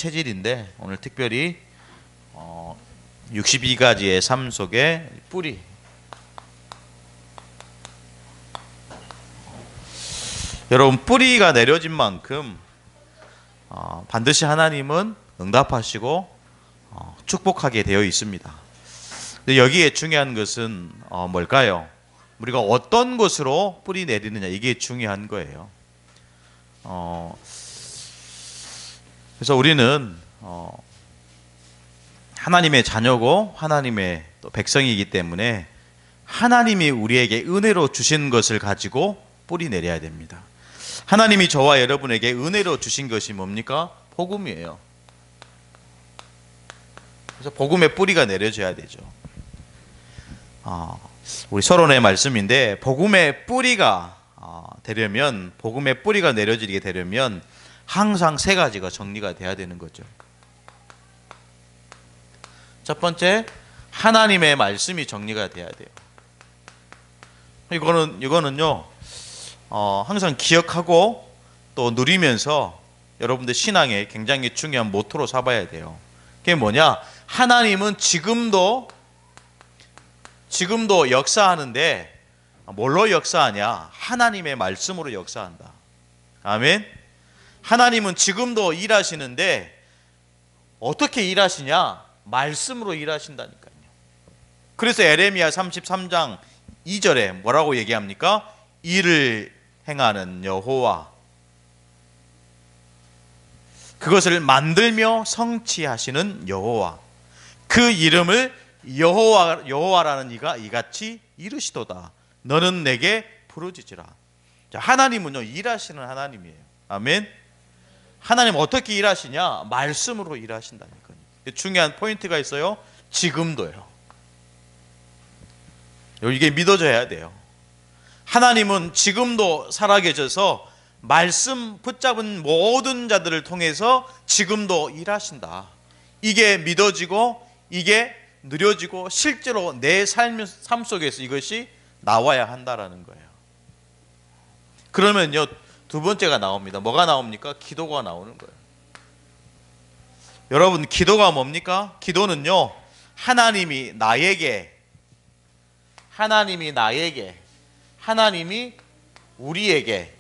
체질인데 오늘 특별히 62가지의 삶 속에 뿌리, 여러분 뿌리가 내려진 만큼 반드시 하나님은 응답하시고 축복하게 되어 있습니다. 근데 여기에 중요한 것은 뭘까요? 우리가 어떤 곳으로 뿌리 내리느냐, 이게 중요한 거예요. 그래서 우리는 하나님의 자녀고 하나님의 또 백성이기 때문에 하나님이 우리에게 은혜로 주신 것을 가지고 뿌리 내려야 됩니다. 하나님이 저와 여러분에게 은혜로 주신 것이 뭡니까? 복음이에요. 그래서 복음의 뿌리가 내려져야 되죠. 우리 서론의 말씀인데, 복음의 뿌리가 되려면, 복음의 뿌리가 내려지게 되려면 항상 세 가지가 정리가 돼야 되는 거죠. 첫 번째, 하나님의 말씀이 정리가 돼야 돼요. 이거는요, 항상 기억하고 또 누리면서 여러분들 신앙에 굉장히 중요한 모토로 삼아야 돼요. 그게 뭐냐? 하나님은 지금도 역사하는데 뭘로 역사하냐? 하나님의 말씀으로 역사한다. 아멘. 하나님은 지금도 일하시는데 어떻게 일하시냐? 말씀으로 일하신다니까요. 그래서 에레미야 33장 2절에 뭐라고 얘기합니까? 일을 행하는 여호와, 그것을 만들며 성취하시는 여호와, 그 이름을 여호와라는 이가 이같이 이르시도다. 너는 내게 부르짖으라. 자, 하나님은요, 일하시는 하나님이에요. 아멘. 하나님 어떻게 일하시냐? 말씀으로 일하신다니까요. 중요한 포인트가 있어요. 지금도요. 이게 믿어져야 돼요. 하나님은 지금도 살아계셔서 말씀 붙잡은 모든 자들을 통해서 지금도 일하신다. 이게 믿어지고 이게 누려지고 실제로 내 삶 속에서 이것이 나와야 한다라는 거예요. 그러면요, 두 번째가 나옵니다. 뭐가 나옵니까? 기도가 나오는 거예요. 여러분, 기도가 뭡니까? 기도는요, 하나님이 우리에게,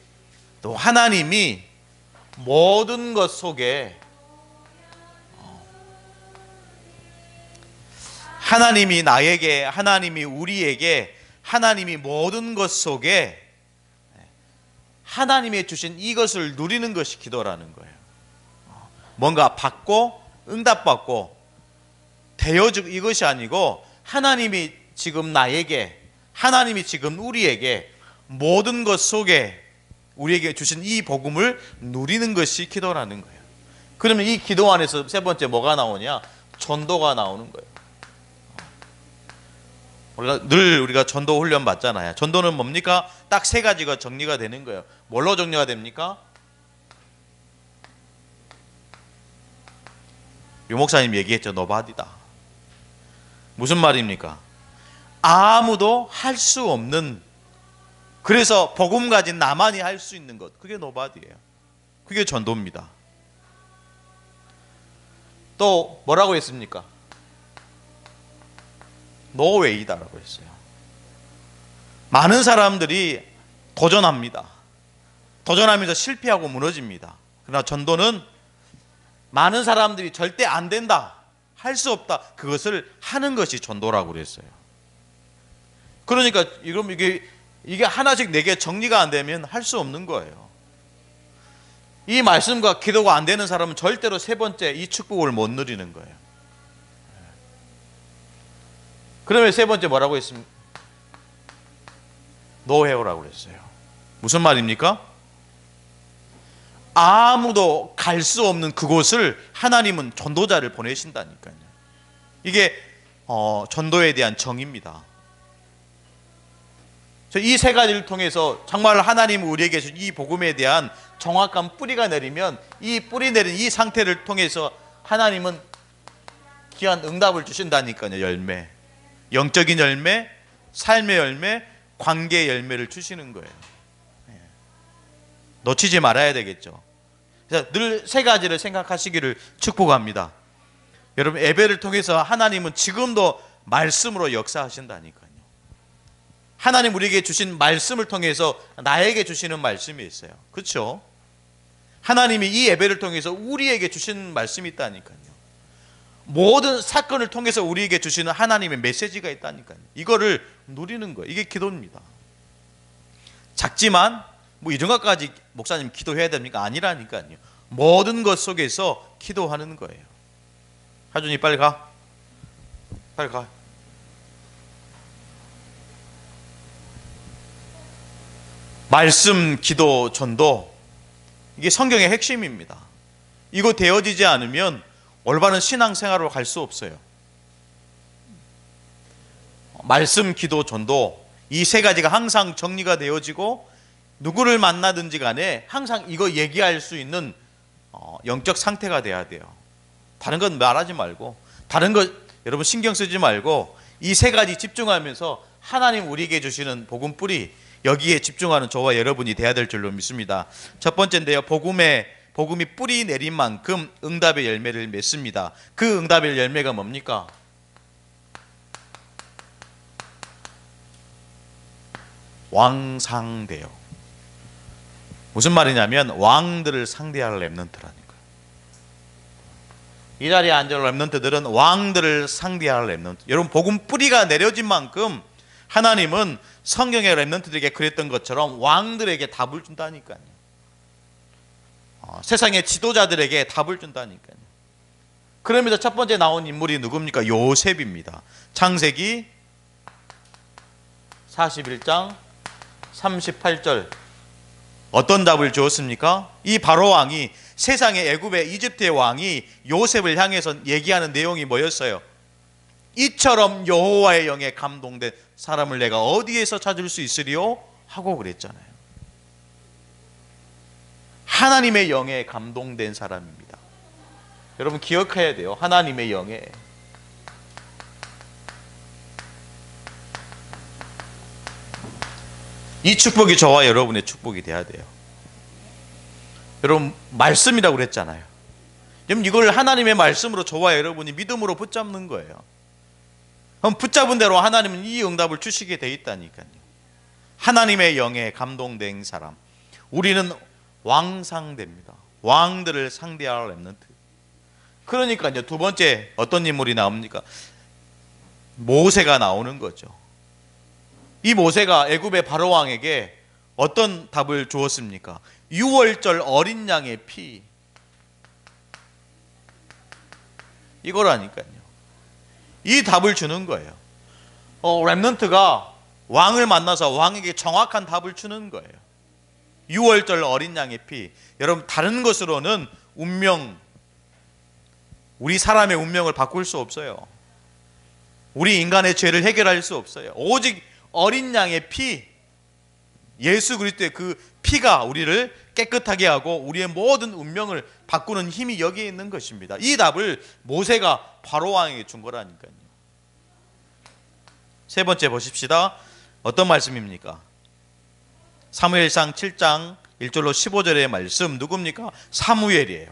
또 하나님이 모든 것 속에, 하나님이 나에게, 하나님이 우리에게, 하나님이 모든 것 속에 하나님의 주신 이것을 누리는 것이 기도라는 거예요. 뭔가 받고 응답받고 되어지고, 이것이 아니고 하나님이 지금 나에게, 하나님이 지금 우리에게 모든 것 속에 우리에게 주신 이 복음을 누리는 것이 기도라는 거예요. 그러면 이 기도 안에서 세 번째 뭐가 나오냐? 전도가 나오는 거예요. 우리가 전도 훈련 받잖아요. 전도는 뭡니까? 딱 세 가지가 정리가 되는 거예요. 뭘로 정리가 됩니까? 유 목사님 얘기했죠. 노바디다. 무슨 말입니까? 아무도 할 수 없는, 그래서 복음 가진 나만이 할 수 있는 것, 그게 노바디예요. 그게 전도입니다. 또 뭐라고 했습니까? 노웨이다라고 했어요. 많은 사람들이 도전합니다. 도전하면서 실패하고 무너집니다. 그러나 전도는 많은 사람들이 절대 안 된다, 할 수 없다, 그것을 하는 것이 전도라고 그랬어요. 그러니까 이게 하나씩 내게 정리가 안 되면 할 수 없는 거예요. 이 말씀과 기도가 안 되는 사람은 절대로 세 번째 이 축복을 못 누리는 거예요. 그러면 세 번째 뭐라고 했습니까? 노회오라고 그랬어요. 무슨 말입니까? 아무도 갈 수 없는 그곳을 하나님은 전도자를 보내신다니까요. 이게 전도에 대한 정의입니다. 이 세 가지를 통해서 정말 하나님 우리에게 주신 이 복음에 대한 정확한 뿌리가 내리면, 이 뿌리 내린 이 상태를 통해서 하나님은 귀한 응답을 주신다니까요. 열매, 영적인 열매, 삶의 열매, 관계의 열매를 주시는 거예요. 놓치지 말아야 되겠죠. 늘 세 가지를 생각하시기를 축복합니다. 여러분, 예배를 통해서 하나님은 지금도 말씀으로 역사하신다니까요. 하나님 우리에게 주신 말씀을 통해서 나에게 주시는 말씀이 있어요. 그렇죠? 하나님이 이 예배를 통해서 우리에게 주시는 말씀이 있다니까요. 모든 사건을 통해서 우리에게 주시는 하나님의 메시지가 있다니까요. 이거를 누리는 거예요. 이게 기도입니다. 작지만 뭐 이런 것까지 목사님 기도해야 됩니까? 아니라니까요. 모든 것 속에서 기도하는 거예요. 하준이 빨리 가. 빨리 가. 말씀, 기도, 전도, 이게 성경의 핵심입니다. 이거 되어지지 않으면 올바른 신앙생활로 갈 수 없어요. 말씀, 기도, 전도, 이 세 가지가 항상 정리가 되어지고 누구를 만나든지 간에 항상 이거 얘기할 수 있는 영적 상태가 돼야 돼요. 다른 건 말하지 말고, 다른 것 여러분 신경 쓰지 말고 이 세 가지 집중하면서 하나님 우리에게 주시는 복음 뿌리, 여기에 집중하는 저와 여러분이 돼야 될 줄로 믿습니다. 첫 번째인데요, 복음이 뿌리 내린 만큼 응답의 열매를 맺습니다. 그 응답의 열매가 뭡니까? 왕상대요. 무슨 말이냐면 왕들을 상대할 렘넌트라는 거예요. 이 자리에 앉은 렘넌트들은 왕들을 상대할 렘넌트. 여러분, 복음 뿌리가 내려진 만큼 하나님은 성경의 렘넌트들에게 그랬던 것처럼 왕들에게 답을 준다니까요. 세상의 지도자들에게 답을 준다니까요. 그러면서 첫 번째 나온 인물이 누굽니까? 요셉입니다. 창세기 41장 38절 어떤 답을 주었습니까? 이 바로 왕이, 세상의 애굽의 이집트의 왕이 요셉을 향해서 얘기하는 내용이 뭐였어요? 이처럼 여호와의 영에 감동된 사람을 내가 어디에서 찾을 수 있으리요? 하고 그랬잖아요. 하나님의 영에 감동된 사람입니다. 여러분 기억해야 돼요. 하나님의 영에. 이 축복이 저와 여러분의 축복이 돼야 돼요. 여러분 말씀이라고 그랬잖아요. 여러분 이걸 하나님의 말씀으로 저와 여러분이 믿음으로 붙잡는 거예요. 그럼 붙잡은 대로 하나님은 이 응답을 주시게 돼 있다니까요. 하나님의 영에 감동된 사람. 우리는 왕상대입니다. 왕들을 상대할 렘넌트. 그러니까요, 두 번째 어떤 인물이 나옵니까? 모세가 나오는 거죠. 이 모세가 애굽의 바로 왕에게 어떤 답을 주었습니까? 6월절 어린 양의 피. 이거라니까요. 이 답을 주는 거예요. 렘넌트가 왕을 만나서 왕에게 정확한 답을 주는 거예요. 6월절 어린 양의 피. 여러분 다른 것으로는 운명, 우리 사람의 운명을 바꿀 수 없어요. 우리 인간의 죄를 해결할 수 없어요. 오직 어린 양의 피, 예수 그리스도의 그 피가 우리를 깨끗하게 하고 우리의 모든 운명을 바꾸는 힘이 여기에 있는 것입니다. 이 답을 모세가 바로 왕에게 준 거라니까요. 세 번째 보십시다. 어떤 말씀입니까? 사무엘상 7장 1절로 15절의 말씀 누굽니까? 사무엘이에요.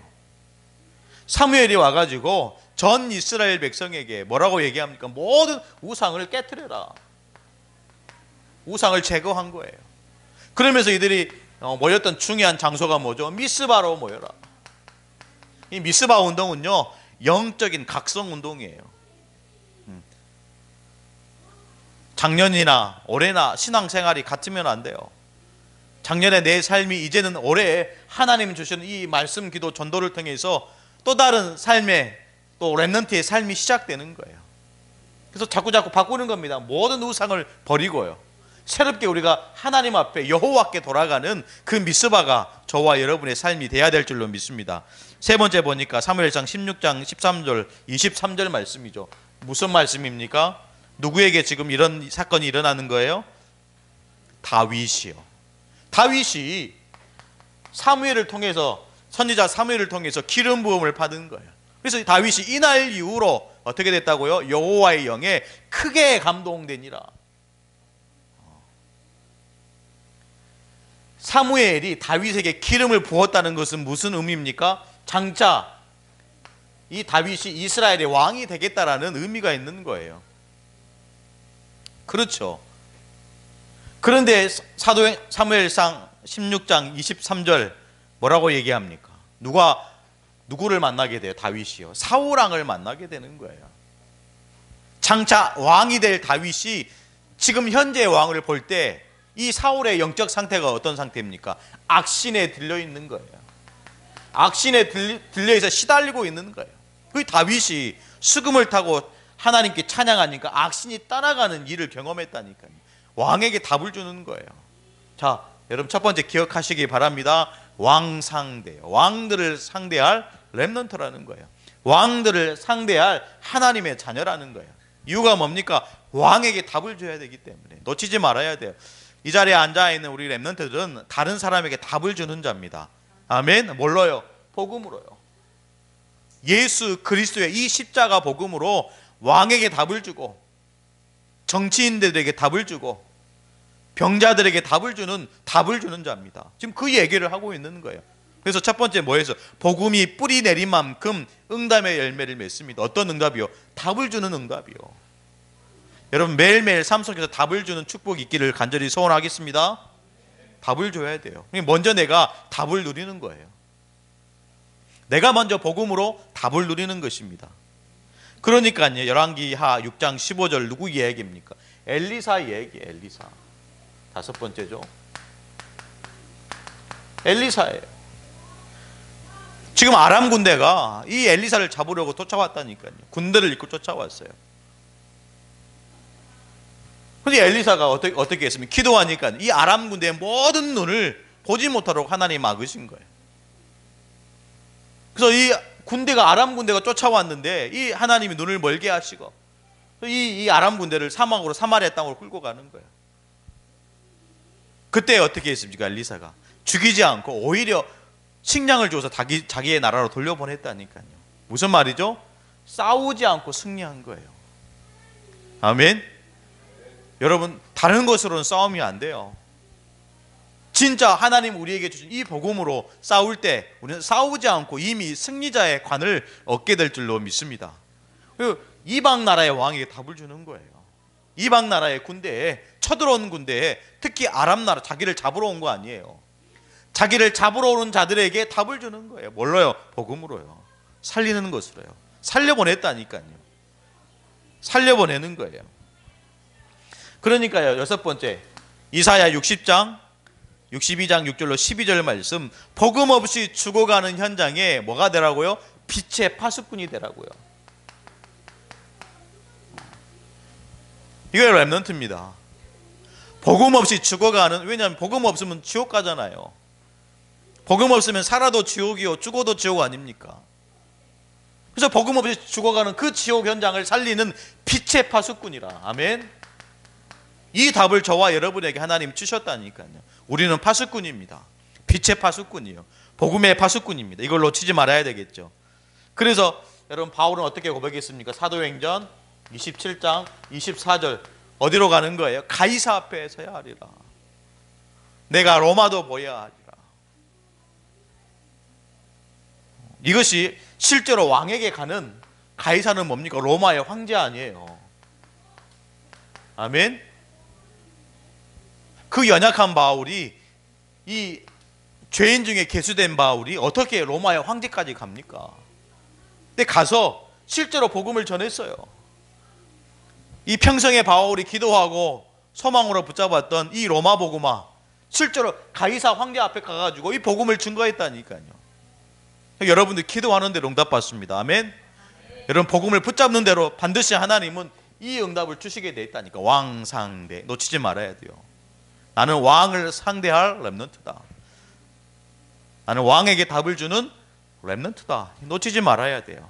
사무엘이 와가지고 전 이스라엘 백성에게 뭐라고 얘기합니까? 모든 우상을 깨트려라. 우상을 제거한 거예요. 그러면서 이들이 모였던 중요한 장소가 뭐죠? 미스바로 모여라. 이 미스바 운동은요, 영적인 각성 운동이에요. 작년이나 올해나 신앙생활이 같으면 안 돼요. 작년에 내 삶이 이제는 올해 하나님 주시는 이 말씀, 기도, 전도를 통해서 또 다른 삶의, 또 렘넌트의 삶이 시작되는 거예요. 그래서 자꾸 바꾸는 겁니다. 모든 우상을 버리고요, 새롭게 우리가 하나님 앞에 여호와께 돌아가는 그 미스바가 저와 여러분의 삶이 돼야 될 줄로 믿습니다. 세 번째 보니까 사무엘상 16장 13절 23절 말씀이죠. 무슨 말씀입니까? 누구에게 지금 이런 사건이 일어나는 거예요? 다윗이요. 다윗이 사무엘을 통해서, 선지자 사무엘을 통해서 기름 부음을 받은 거예요. 그래서 다윗이 이날 이후로 어떻게 됐다고요? 여호와의 영에 크게 감동되니라. 사무엘이 다윗에게 기름을 부었다는 것은 무슨 의미입니까? 장차 이 다윗이 이스라엘의 왕이 되겠다라는 의미가 있는 거예요. 그렇죠. 그런데 사무엘상 16장 23절 뭐라고 얘기합니까? 누구를 만나게 돼요? 다윗이요. 사울왕을 만나게 되는 거예요. 장차 왕이 될 다윗이 지금 현재의 왕을 볼 때 이 사울의 영적 상태가 어떤 상태입니까? 악신에 들려 있는 거예요. 악신에 들려 있어 시달리고 있는 거예요. 그 다윗이 수금을 타고 하나님께 찬양하니까 악신이 따라가는 일을 경험했다니까요. 왕에게 답을 주는 거예요. 자, 여러분 첫 번째 기억하시기 바랍니다. 왕상대요. 왕들을 상대할 렘넌트라는 거예요. 왕들을 상대할 하나님의 자녀라는 거예요. 이유가 뭡니까? 왕에게 답을 줘야 되기 때문에 놓치지 말아야 돼요. 이 자리에 앉아있는 우리 렘넌트들은 다른 사람에게 답을 주는 자입니다. 아멘. 뭘로요? 복음으로요. 예수 그리스도의 이 십자가 복음으로 왕에게 답을 주고 정치인들에게 답을 주고 병자들에게 답을 주는 자입니다. 지금 그 얘기를 하고 있는 거예요. 그래서 첫 번째 뭐였어? 복음이 뿌리 내린 만큼 응답의 열매를 맺습니다. 어떤 응답이요? 답을 주는 응답이요. 여러분 매일매일 삶 속에서 답을 주는 축복이 있기를 간절히 소원하겠습니다. 답을 줘야 돼요. 먼저 내가 답을 누리는 거예요. 내가 먼저 복음으로 답을 누리는 것입니다. 그러니까요, 열왕기하 6장 15절 누구 이야기입니까? 엘리사 이야기. 엘리사 다섯 번째죠. 엘리사예요. 지금 아람 군대가 이 엘리사를 잡으려고 쫓아왔다니까요. 군대를 이끌고 쫓아왔어요. 근데 엘리사가 어떻게 했습니까? 기도하니까 이 아람 군대의 모든 눈을 보지 못하도록 하나님이 막으신 거예요. 그래서 이 군대가 아람 군대가 쫓아왔는데 이 하나님이 눈을 멀게 하시고 이 아람 군대를 사막으로 사마리아 땅으로 끌고 가는 거예요. 그때 어떻게 했습니까? 엘리사가 죽이지 않고 오히려 식량을 줘서 자기의 나라로 돌려보냈다니까요. 무슨 말이죠? 싸우지 않고 승리한 거예요. 아멘. 여러분 다른 것으로는 싸움이 안 돼요. 진짜 하나님 우리에게 주신 이 복음으로 싸울 때 우리는 싸우지 않고 이미 승리자의 관을 얻게 될 줄로 믿습니다. 그리고 이방 나라의 왕에게 답을 주는 거예요. 이방 나라의 군대에 쳐들어온 군대에 특히 아람 나라 자기를 잡으러 온 거 아니에요. 자기를 잡으러 오는 자들에게 답을 주는 거예요. 뭘로요? 복음으로요. 살리는 것으로요. 살려보냈다니까요. 살려보내는 거예요. 그러니까요, 여섯 번째 이사야 60장 62장 6절로 12절 말씀, 복음 없이 죽어가는 현장에 뭐가 되라고요? 빛의 파수꾼이 되라고요. 이게 렘넌트입니다. 복음 없이 죽어가는, 왜냐하면 복음 없으면 지옥 가잖아요. 복음 없으면 살아도 지옥이요 죽어도 지옥 아닙니까? 그래서 복음 없이 죽어가는 그 지옥 현장을 살리는 빛의 파수꾼이라. 아멘. 이 답을 저와 여러분에게 하나님 주셨다니까요. 우리는 파수꾼입니다. 빛의 파수꾼이요, 복음의 파수꾼입니다. 이걸 놓치지 말아야 되겠죠. 그래서 여러분 바울은 어떻게 고백했습니까? 사도행전 27장 24절 어디로 가는 거예요? 가이사 앞에 서야 하리라. 내가 로마도 보여야 하리라. 이것이 실제로 왕에게 가는, 가이사는 뭡니까? 로마의 황제 아니에요. 아멘. 그 연약한 바울이, 이 죄인 중에 계수된 바울이 어떻게 로마의 황제까지 갑니까? 근데 가서 실제로 복음을 전했어요. 이 평생에 바울이 기도하고 소망으로 붙잡았던 이 로마 복음화, 실제로 가이사 황제 앞에 가가지고 이 복음을 증거했다니까요. 여러분들 기도하는 대로 응답받습니다. 아멘. 여러분 복음을 붙잡는 대로 반드시 하나님은 이 응답을 주시게 돼 있다니까. 왕상대 놓치지 말아야 돼요. 나는 왕을 상대할 렘넌트다. 나는 왕에게 답을 주는 렘넌트다. 놓치지 말아야 돼요.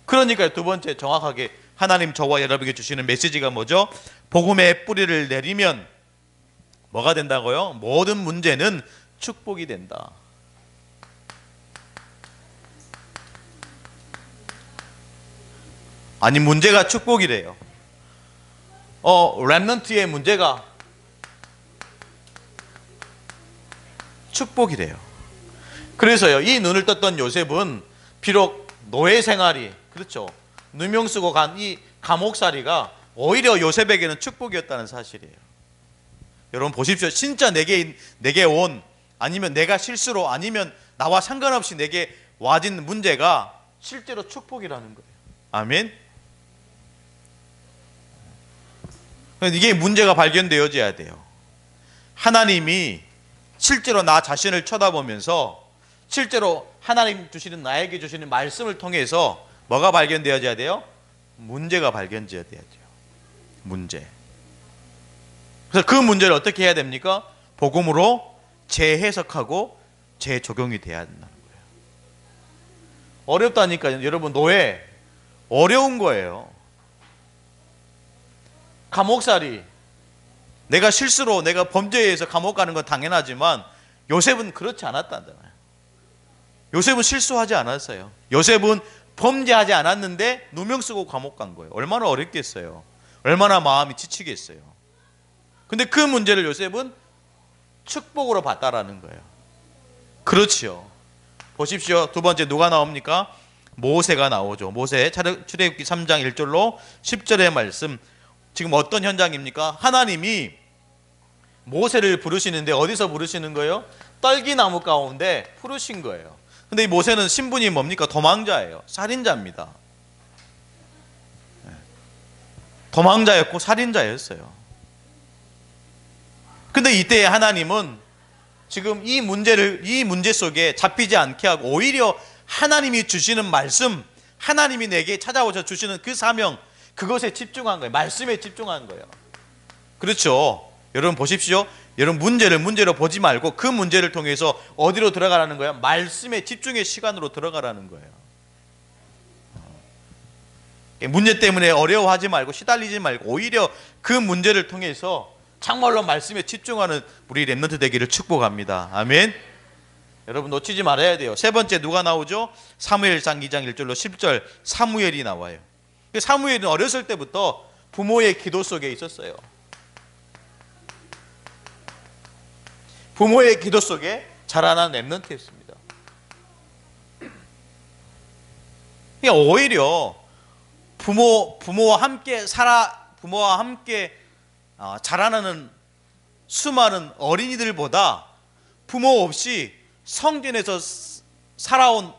그러니까 두 번째, 정확하게 하나님 저와 여러분에게 주시는 메시지가 뭐죠? 복음의 뿌리를 내리면 뭐가 된다고요? 모든 문제는 축복이 된다. 아니, 문제가 축복이래요. 렘넌트의 문제가 축복이래요. 그래서요, 이 눈을 떴던 요셉은 비록 노예 생활이, 그렇죠, 누명 쓰고 간 이 감옥살이가 오히려 요셉에게는 축복이었다는 사실이에요. 여러분 보십시오. 진짜 내게 온, 아니면 내가 실수로, 아니면 나와 상관없이 내게 와진 문제가 실제로 축복이라는 거예요. 아멘. 이게 문제가 발견되어져야 돼요. 하나님이 실제로 나 자신을 쳐다보면서 실제로 하나님 주시는, 나에게 주시는 말씀을 통해서 뭐가 발견되어져야 돼요? 문제가 발견되어야 돼요. 문제. 그래서 그 문제를 어떻게 해야 됩니까? 복음으로 재해석하고 재적용이 돼야 된다는 거예요. 어렵다니까요. 여러분, 노예 어려운 거예요. 감옥살이, 내가 실수로, 내가 범죄에 의해서 감옥 가는 건 당연하지만 요셉은 그렇지 않았다잖아요. 요셉은 실수하지 않았어요. 요셉은 범죄하지 않았는데 누명 쓰고 감옥 간 거예요. 얼마나 어렵겠어요. 얼마나 마음이 지치겠어요. 근데 그 문제를 요셉은 축복으로 봤다라는 거예요. 그렇지요. 보십시오. 두 번째 누가 나옵니까? 모세가 나오죠. 모세, 출애굽기 3장 1절로 10절의 말씀. 지금 어떤 현장입니까? 하나님이 모세를 부르시는데 어디서 부르시는 거예요? 떨기나무 가운데 부르신 거예요. 근데 이 모세는 신분이 뭡니까? 도망자예요. 살인자입니다. 도망자였고 살인자였어요. 근데 이때 하나님은 지금 이 문제 속에 잡히지 않게 하고 오히려 하나님이 주시는 말씀, 하나님이 내게 찾아오셔 주시는 그 사명, 그것에 집중한 거예요. 말씀에 집중한 거예요. 그렇죠. 여러분 보십시오. 여러분 문제로 보지 말고 그 문제를 통해서 어디로 들어가라는 거예요? 말씀에 집중의 시간으로 들어가라는 거예요. 문제 때문에 어려워하지 말고 시달리지 말고 오히려 그 문제를 통해서 정말로 말씀에 집중하는 우리 렘넌트 되기를 축복합니다. 아멘. 여러분 놓치지 말아야 돼요. 세 번째 누가 나오죠? 사무엘상 2장 1절로 10절 사무엘이 나와요. 사무엘은 어렸을 때부터 부모의 기도 속에 있었어요. 부모의 기도 속에 자라난 렘넌트였습니다. 그러니까 오히려 부모와 함께 자라나는 수많은 어린이들보다 부모 없이 성전에서 살아온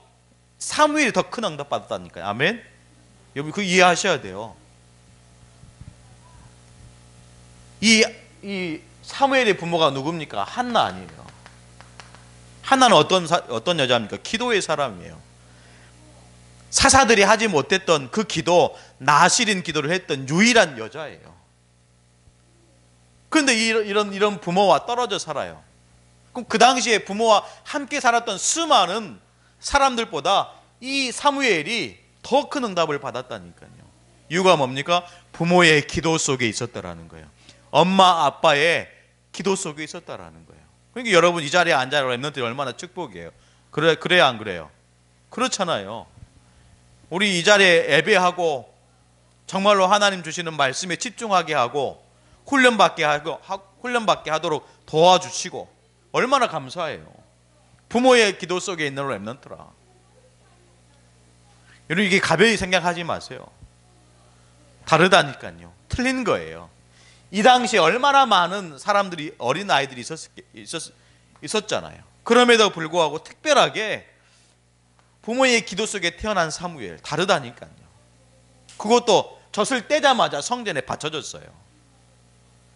사무엘이 더 큰 응답 받았다니까요. 아멘. 여러분 그 이해하셔야 돼요. 이 사무엘의 부모가 누굽니까? 한나 아니에요. 한나는 어떤 여자입니까? 기도의 사람이에요. 사사들이 하지 못했던 그 기도, 나시린 기도를 했던 유일한 여자예요. 그런데 이런 부모와 떨어져 살아요. 그럼 그 당시에 부모와 함께 살았던 수많은 사람들보다 이 사무엘이 더 큰 응답을 받았다니까요. 이유가 뭡니까? 부모의 기도 속에 있었다라는 거예요. 엄마 아빠의 기도 속에 있었다라는 거예요. 그러니까 여러분 이 자리에 앉아서 렘넌트들이 얼마나 축복이에요. 그래야 안 그래요? 그렇잖아요. 우리 이 자리에 예배하고 정말로 하나님 주시는 말씀에 집중하게 하고 훈련받게 하도록 도와주시고 얼마나 감사해요. 부모의 기도 속에 있는 렘넌트라. 여러분 이게 가벼이 생각하지 마세요. 다르다니까요. 틀린 거예요. 이 당시에 얼마나 많은 사람들이, 어린 아이들이 있었잖아요. 그럼에도 불구하고 특별하게 부모의 기도 속에 태어난 사무엘, 다르다니까요. 그것도 젖을 떼자마자 성전에 바쳐졌어요.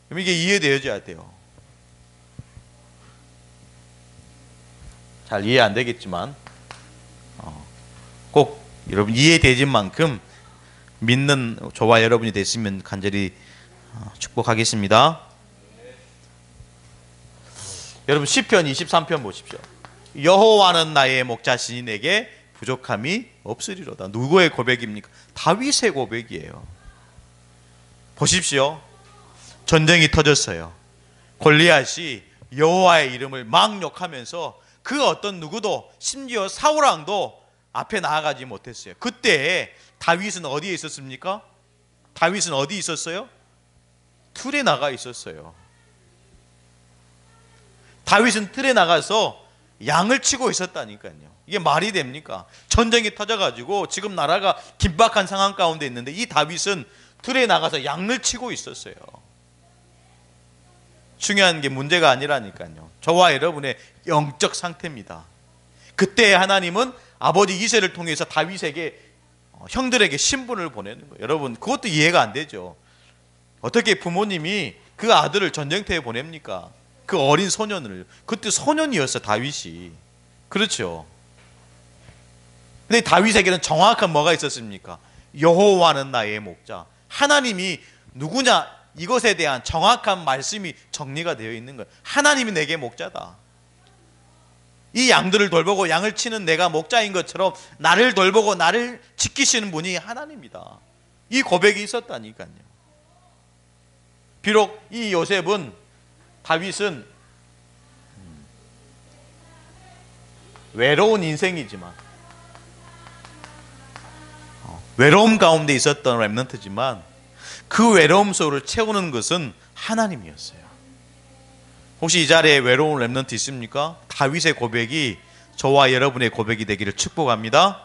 그럼 이게 이해되어져야 돼요. 잘 이해 안 되겠지만 꼭 여러분 이해되진 만큼 믿는 저와 여러분이 됐으면 간절히 축복하겠습니다. 여러분 시편 23편 보십시오. 여호와는 나의 목자시니 내게 부족함이 없으리로다. 누구의 고백입니까? 다윗의 고백이에요. 보십시오. 전쟁이 터졌어요. 골리앗이 여호와의 이름을 막 욕하면서 그 어떤 누구도, 심지어 사울 왕도 앞에 나아가지 못했어요. 그때 다윗은 어디에 있었습니까? 다윗은 어디 있었어요? 틀에 나가 있었어요. 다윗은 틀에 나가서 양을 치고 있었다니까요. 이게 말이 됩니까? 전쟁이 터져가지고 지금 나라가 긴박한 상황 가운데 있는데 이 다윗은 틀에 나가서 양을 치고 있었어요. 중요한 게 문제가 아니라니까요. 저와 여러분의 영적 상태입니다. 그때 하나님은 아버지 이새를 통해서 다윗에게 형들에게 신분을 보내는 거예요. 여러분 그것도 이해가 안 되죠. 어떻게 부모님이 그 아들을 전쟁터에 보냅니까? 그 어린 소년을. 그때 소년이었어 다윗이. 그렇죠. 근데 다윗에게는 정확한 뭐가 있었습니까? 여호와는 나의 목자. 하나님이 누구냐, 이것에 대한 정확한 말씀이 정리가 되어 있는 거예요. 하나님이 내게 목자다. 이 양들을 돌보고 양을 치는 내가 목자인 것처럼 나를 돌보고 나를 지키시는 분이 하나님이다. 이 고백이 있었다니까요. 비록 이 요셉은, 다윗은 외로운 인생이지만, 외로움 가운데 있었던 렘넌트지만 그 외로움 속을 채우는 것은 하나님이었어요. 혹시 이 자리에 외로운 렘넌트 있습니까? 다윗의 고백이 저와 여러분의 고백이 되기를 축복합니다.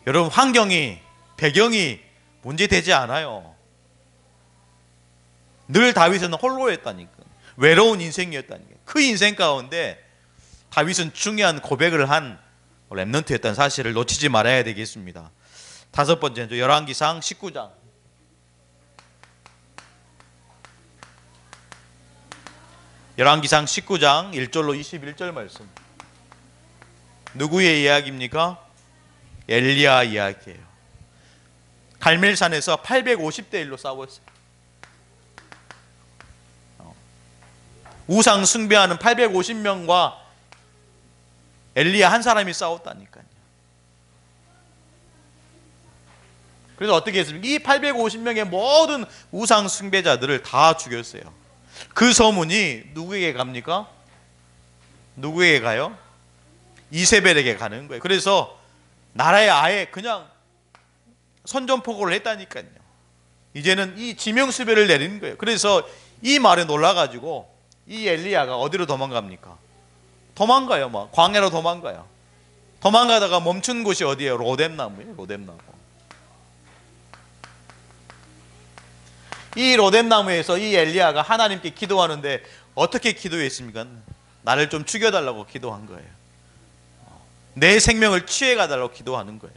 여러분 환경이, 배경이 문제되지 않아요. 늘 다윗은 홀로였다니까. 외로운 인생이었다니까. 그 인생 가운데 다윗은 중요한 고백을 한 렘넌트였다는 사실을 놓치지 말아야 되겠습니다. 다섯 번째, 열왕기상 19장. 열왕기상 19장 1절로 21절 말씀. 누구의 이야기입니까? 엘리야 이야기예요. 갈멜산에서 850대 1로 싸웠어요. 우상 숭배하는 850명과 엘리야 한 사람이 싸웠다니까요. 그래서 어떻게 했습니까? 이 850명의 모든 우상 숭배자들을 다 죽였어요. 그 소문이 누구에게 갑니까? 누구에게 가요? 이세벨에게 가는 거예요. 그래서 나라에 아예 그냥 선전포고를 했다니까요. 이제는 이 지명수배를 내리는 거예요. 그래서 이 말에 놀라가지고 이 엘리야가 어디로 도망갑니까? 도망가요. 막 광야로 도망가요. 도망가다가 멈춘 곳이 어디예요? 로뎀나무예요. 로뎀나무. 이 로뎀나무에서 이 엘리야가 하나님께 기도하는데 어떻게 기도했습니까? 나를 좀 죽여달라고 기도한 거예요. 내 생명을 취해가달라고 기도하는 거예요.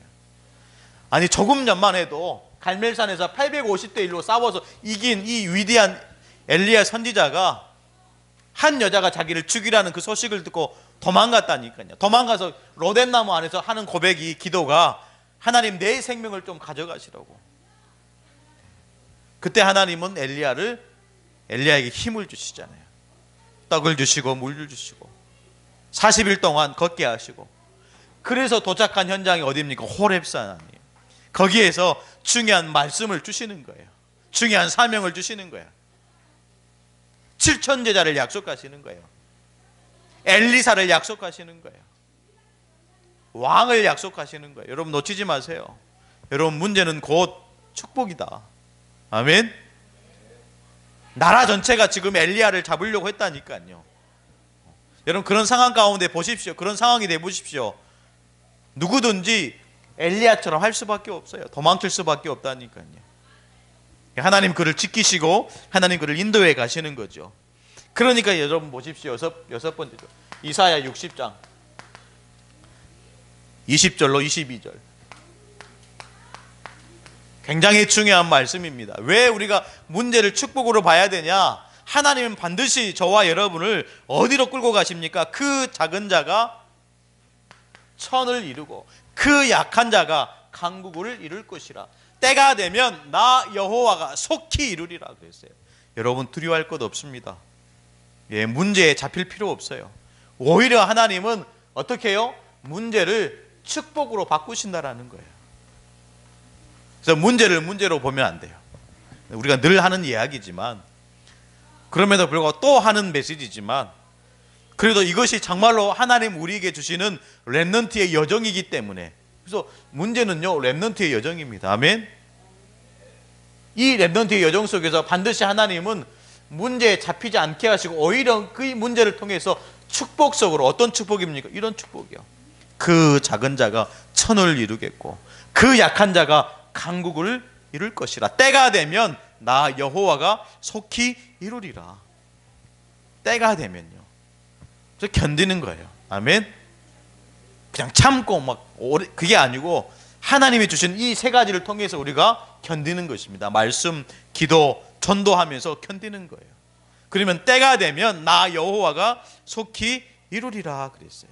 아니 조금 전만 해도 갈멜산에서 850대 1로 싸워서 이긴 이 위대한 엘리야 선지자가 한 여자가 자기를 죽이라는 그 소식을 듣고 도망갔다니까요. 도망가서 로뎀나무 안에서 하는 고백이, 기도가 하나님 내 생명을 좀 가져가시라고. 그때 하나님은 엘리야에게 힘을 주시잖아요. 떡을 주시고 물을 주시고 40일 동안 걷게 하시고, 그래서 도착한 현장이 어디입니까? 호렙산이에요. 거기에서 중요한 말씀을 주시는 거예요. 중요한 사명을 주시는 거예요. 7천 제자를 약속하시는 거예요. 엘리사를 약속하시는 거예요. 왕을 약속하시는 거예요. 여러분 놓치지 마세요. 여러분 문제는 곧 축복이다. 아멘. 나라 전체가 지금 엘리야를 잡으려고 했다니까요. 여러분 그런 상황 가운데 보십시오. 그런 상황이 돼 보십시오. 누구든지 엘리야처럼 할 수밖에 없어요. 도망칠 수밖에 없다니까요. 하나님 그를 지키시고 하나님 그를 인도해 가시는 거죠. 그러니까 여러분 보십시오. 여섯 번째죠. 이사야 60장 20절로 22절. 굉장히 중요한 말씀입니다. 왜 우리가 문제를 축복으로 봐야 되냐? 하나님은 반드시 저와 여러분을 어디로 끌고 가십니까? 그 작은 자가 천을 이루고 그 약한 자가 강국을 이룰 것이라. 때가 되면 나 여호와가 속히 이루리라 그랬어요. 여러분 두려워할 것 없습니다. 문제에 잡힐 필요 없어요. 오히려 하나님은 어떻게 해요? 문제를 축복으로 바꾸신다라는 거예요. 그래서 문제를 문제로 보면 안 돼요. 우리가 늘 하는 이야기지만, 그럼에도 불구하고 또 하는 메시지지만, 그래도 이것이 정말로 하나님 우리에게 주시는 렘넌트의 여정이기 때문에, 그래서 문제는요 렘넌트의 여정입니다. 아멘. 이 렘넌트의 여정 속에서 반드시 하나님은 문제에 잡히지 않게 하시고 오히려 그 문제를 통해서 축복 속으로. 어떤 축복입니까? 이런 축복이요. 그 작은 자가 천을 이루겠고 그 약한 자가 강국을 이룰 것이라. 때가 되면 나 여호와가 속히 이루리라. 때가 되면요. 그래서 견디는 거예요. 아멘. 그냥 참고 막 그게 아니고 하나님이 주신 이 세 가지를 통해서 우리가 견디는 것입니다. 말씀, 기도, 전도하면서 견디는 거예요. 그러면 때가 되면 나 여호와가 속히 이루리라 그랬어요.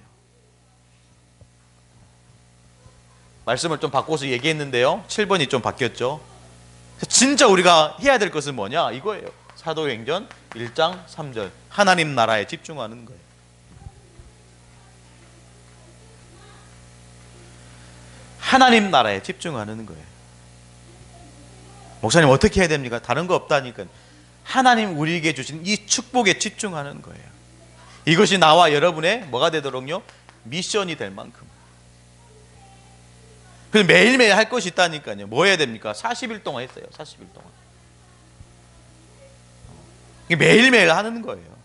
말씀을 좀 바꿔서 얘기했는데요. 7번이 좀 바뀌었죠. 진짜 우리가 해야 될 것은 뭐냐? 이거예요. 사도행전 1장 3절. 하나님 나라에 집중하는 거예요. 하나님 나라에 집중하는 거예요. 목사님 어떻게 해야 됩니까? 다른 거 없다니까. 하나님 우리에게 주신 이 축복에 집중하는 거예요. 이것이 나와 여러분의 뭐가 되도록요? 미션이 될 만큼. 그래서 매일매일 할 것이 있다니까요. 뭐 해야 됩니까? 40일 동안 했어요. 40일 동안. 매일매일 하는 거예요.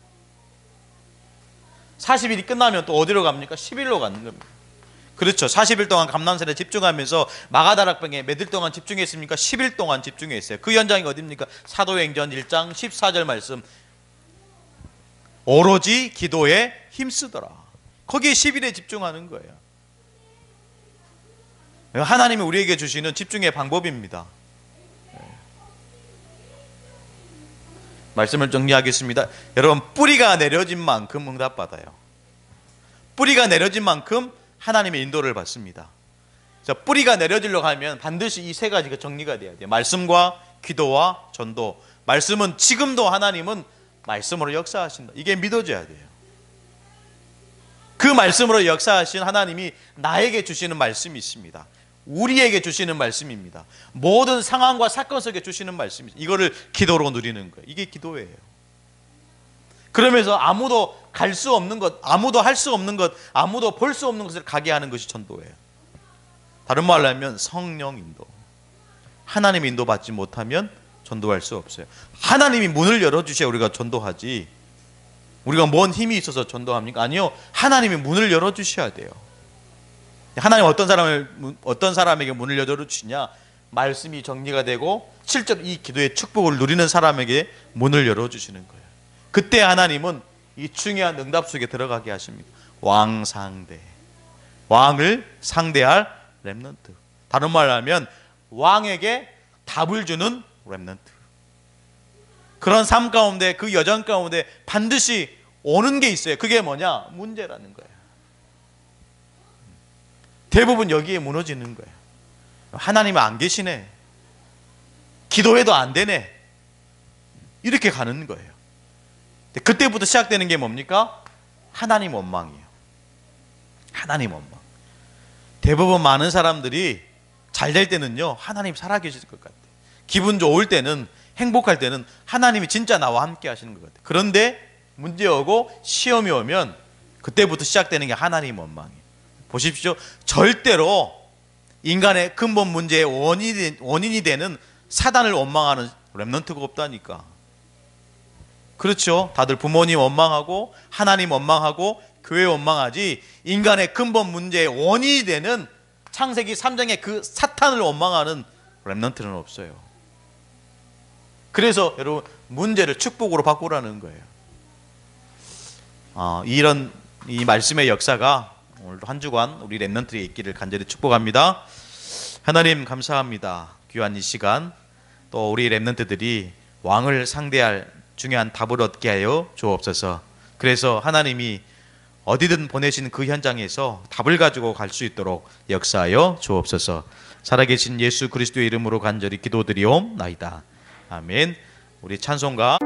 40일이 끝나면 또 어디로 갑니까? 10일로 가는 겁니다. 그렇죠. 40일 동안 감람산에 집중하면서 마가다락방에 몇 일 동안 집중했습니까? 10일 동안 집중했어요. 그 현장이 어디입니까? 사도행전 1장 14절 말씀. 오로지 기도에 힘쓰더라. 거기에 10일에 집중하는 거예요. 하나님이 우리에게 주시는 집중의 방법입니다. 말씀을 정리하겠습니다. 여러분, 뿌리가 내려진 만큼 응답받아요. 뿌리가 내려진 만큼 하나님의 인도를 받습니다. 그래서 뿌리가 내려지려고 하면 반드시 이 세 가지가 정리가 돼야 돼요. 말씀과 기도와 전도. 말씀은 지금도 하나님은 말씀으로 역사하신다. 이게 믿어져야 돼요. 그 말씀으로 역사하신 하나님이 나에게 주시는 말씀이 있습니다. 우리에게 주시는 말씀입니다. 모든 상황과 사건 속에 주시는 말씀입니다. 이거를 기도로 누리는 거예요. 이게 기도예요. 그러면서 아무도 갈 수 없는 것, 아무도 할 수 없는 것, 아무도 볼 수 없는 것을 가게 하는 것이 전도예요. 다른 말로 하면 성령 인도. 하나님 인도 받지 못하면 전도할 수 없어요. 하나님이 문을 열어주셔야 우리가 전도하지. 우리가 뭔 힘이 있어서 전도합니까? 아니요. 하나님이 문을 열어주셔야 돼요. 하나님 어떤 사람에게 문을 열어주시냐? 말씀이 정리가 되고 실제로 이 기도의 축복을 누리는 사람에게 문을 열어주시는 거예요. 그때 하나님은 이 중요한 응답 속에 들어가게 하십니다. 왕 상대. 왕을 상대할 렘넌트. 다른 말로 하면 왕에게 답을 주는 렘넌트. 그런 삶 가운데, 그 여정 가운데 반드시 오는 게 있어요. 그게 뭐냐? 문제라는 거예요. 대부분 여기에 무너지는 거예요. 하나님은 안 계시네. 기도해도 안 되네. 이렇게 가는 거예요. 그때부터 시작되는 게 뭡니까? 하나님 원망이에요. 하나님 원망. 대부분 많은 사람들이 잘 될 때는요, 하나님 살아계실 것 같아요. 기분 좋을 때는, 행복할 때는 하나님이 진짜 나와 함께 하시는 것 같아요. 그런데 문제 오고 시험이 오면 그때부터 시작되는 게 하나님 원망이에요. 보십시오. 절대로 인간의 근본 문제의 원인이 되는 사단을 원망하는 렘넌트가 없다니까. 그렇죠. 다들 부모님 원망하고 하나님 원망하고 교회 원망하지, 인간의 근본 문제의 원인이 되는 창세기 3장의 그 사탄을 원망하는 렘넌트는 없어요. 그래서 여러분, 문제를 축복으로 바꾸라는 거예요. 이런 이 말씀의 역사가 오늘도 한 주간 우리 렘넌트에 있기를 간절히 축복합니다. 하나님 감사합니다. 귀한 이 시간 또 우리 렘넌트들이 왕을 상대할 중요한 답을 얻게 하여 주옵소서. 그래서 하나님이 어디든 보내신 그 현장에서 답을 가지고 갈 수 있도록 역사하여 주옵소서. 살아계신 예수 그리스도의 이름으로 간절히 기도드리옵나이다. 아멘. 우리 찬송가